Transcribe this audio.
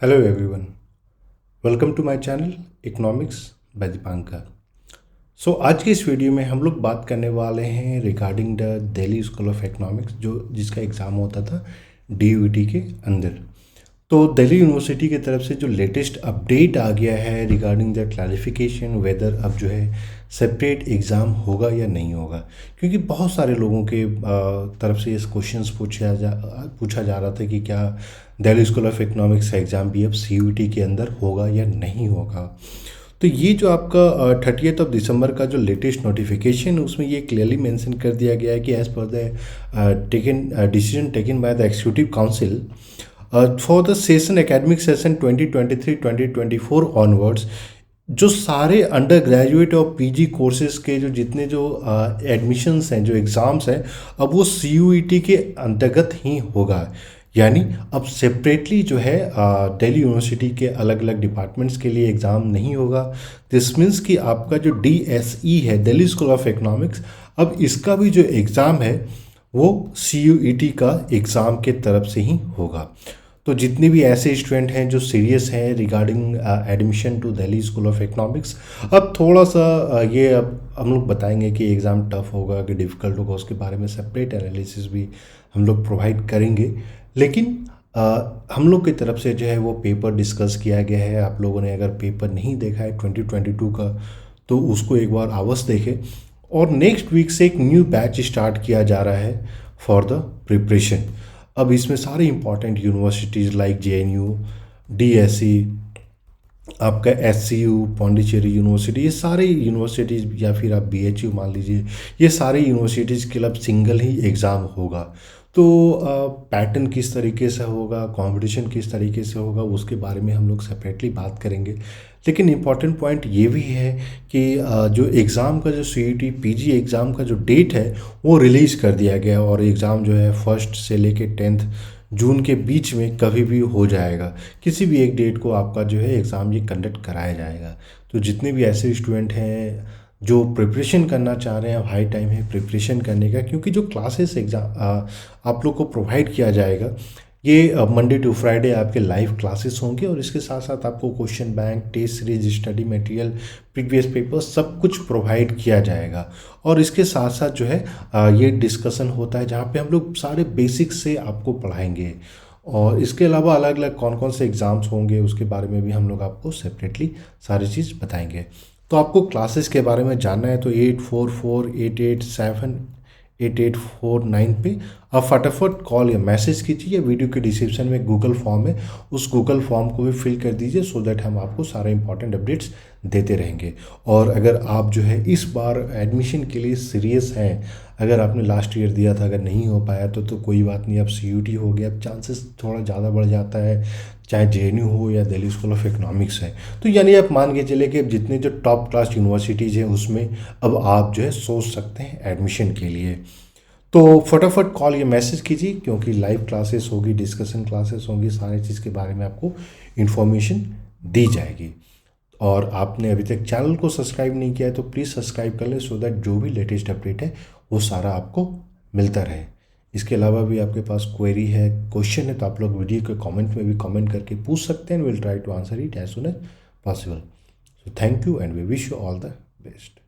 Hello everyone, welcome to my channel economics by Deepankar. आज की इस वीडियो में हम लोग बात करने वाले हैं regarding the Delhi School of economics जो जिसका एग्ज़ाम होता था डीयूटी के अंदर। तो दिल्ली यूनिवर्सिटी की तरफ से जो लेटेस्ट अपडेट आ गया है रिगार्डिंग द क्लैरिफिकेशन वेदर अब जो है सेपरेट एग्ज़ाम होगा या नहीं होगा, क्योंकि बहुत सारे लोगों के तरफ से इस क्वेश्चंस पूछा जा रहा था कि क्या दिल्ली स्कूल ऑफ इकोनॉमिक्स का एग्ज़ाम भी अब सीयूईटी के अंदर होगा या नहीं होगा। तो ये जो आपका 30 दिसंबर का जो लेटेस्ट नोटिफिकेशन है उसमें ये क्लियरली मेंशन कर दिया गया है कि as per the decision taken by the executive council for the session academic session 2023-2024 onwards, जो सारे अंडर ग्रेजुएट और पीजी कोर्सेज के जो जितने जो एडमिशन्स हैं, जो एग्ज़ाम्स हैं, अब वो सीयूईटी के अंतर्गत ही होगा। यानी अब सेपरेटली जो है दिल्ली यूनिवर्सिटी के अलग अलग डिपार्टमेंट्स के लिए एग्ज़ाम नहीं होगा। दिस मीन्स कि आपका जो डीएसई है, दिल्ली स्कूल ऑफ इकोनॉमिक्स, अब इसका भी जो एग्ज़ाम है वो सीयूईटी का एग्ज़ाम के तरफ से ही होगा। तो जितने भी ऐसे स्टूडेंट हैं जो सीरियस हैं regarding admission to Delhi School of Economics, अब थोड़ा सा ये अब हम लोग बताएंगे कि एग्ज़ाम टफ होगा कि डिफ़िकल्ट होगा, उसके बारे में सेपरेट एनालिसिस भी हम लोग प्रोवाइड करेंगे। लेकिन हम लोग की तरफ से जो है वो पेपर डिस्कस किया गया है। आप लोगों ने अगर पेपर नहीं देखा है 2022 का तो उसको एक बार अवश्य देखें। और नेक्स्ट वीक से एक न्यू बैच स्टार्ट किया जा रहा है फॉर द प्रिपरेशन। अब इसमें सारे important universities like JNU, DSE, आपका एससीयू, पौंडीचेरी यूनिवर्सिटी, ये सारे यूनिवर्सिटीज़, या फिर आप बीएचयू मान लीजिए, ये सारे यूनिवर्सिटीज़ के लिए अब सिंगल ही एग्ज़ाम होगा। तो पैटर्न किस तरीके से होगा, कंपटीशन किस तरीके से होगा, उसके बारे में हम लोग सेपरेटली बात करेंगे। लेकिन इम्पॉर्टेंट पॉइंट ये भी है कि जो एग्ज़ाम का जो सीईटी पीजी एग्ज़ाम का जो डेट है वो रिलीज़ कर दिया गया, और एग्ज़ाम जो है 1 से लेके 10 जून के बीच में कभी भी हो जाएगा। किसी भी एक डेट को आपका जो है एग्ज़ाम ये कंडक्ट कराया जाएगा। तो जितने भी ऐसे स्टूडेंट हैं जो प्रिपरेशन करना चाह रहे हैं, हाई टाइम है प्रिपरेशन करने का, क्योंकि जो क्लासेस एग्ज़ाम आप लोग को प्रोवाइड किया जाएगा ये मंडे टू फ्राइडे आपके लाइव क्लासेस होंगे, और इसके साथ साथ आपको question bank, test series, study material, previous paper सब कुछ प्रोवाइड किया जाएगा। और इसके साथ साथ जो है ये डिस्कशन होता है जहाँ पे हम लोग सारे बेसिक्स से आपको पढ़ाएंगे। और इसके अलावा अलग अलग कौन कौन से एग्ज़ाम्स होंगे उसके बारे में भी हम लोग आपको सेपरेटली सारी चीज़ बताएंगे। तो आपको क्लासेस के बारे में जानना है तो 8448878849 पे आप फटाफट कॉल या मैसेज कीजिए, या वीडियो के डिस्क्रिप्शन में गूगल फॉर्म है, उस गूगल फॉर्म को भी फिल कर दीजिए, सो दैट हम आपको सारे इंपॉर्टेंट अपडेट्स देते रहेंगे। और अगर आप जो है इस बार एडमिशन के लिए सीरियस हैं, अगर आपने लास्ट ईयर दिया था, अगर नहीं हो पाया तो कोई बात नहीं, अब सीयूटी हो गया, अब चांसेस थोड़ा ज़्यादा बढ़ जाता है, चाहे जेएनयू हो या दिल्ली स्कूल ऑफ इकोनॉमिक्स है। तो यानी आप मान के चले कि अब जितने जो टॉप क्लास यूनिवर्सिटीज़ हैं उसमें अब आप जो है सोच सकते हैं एडमिशन के लिए। तो फटाफट कॉल या मैसेज कीजिए, क्योंकि लाइव क्लासेस होगी, डिस्कशन क्लासेस होंगी, सारी चीज़ के बारे में आपको इन्फॉर्मेशन दी जाएगी। और आपने अभी तक चैनल को सब्सक्राइब नहीं किया है तो प्लीज़ सब्सक्राइब कर लें, सो दैट जो भी लेटेस्ट अपडेट है वो सारा आपको मिलता रहे। इसके अलावा भी आपके पास क्वेरी है, क्वेश्चन है, तो आप लोग वीडियो के कमेंट में भी कमेंट करके पूछ सकते हैं। Will try to answer it as soon as possible. So thank you and we wish you all the best.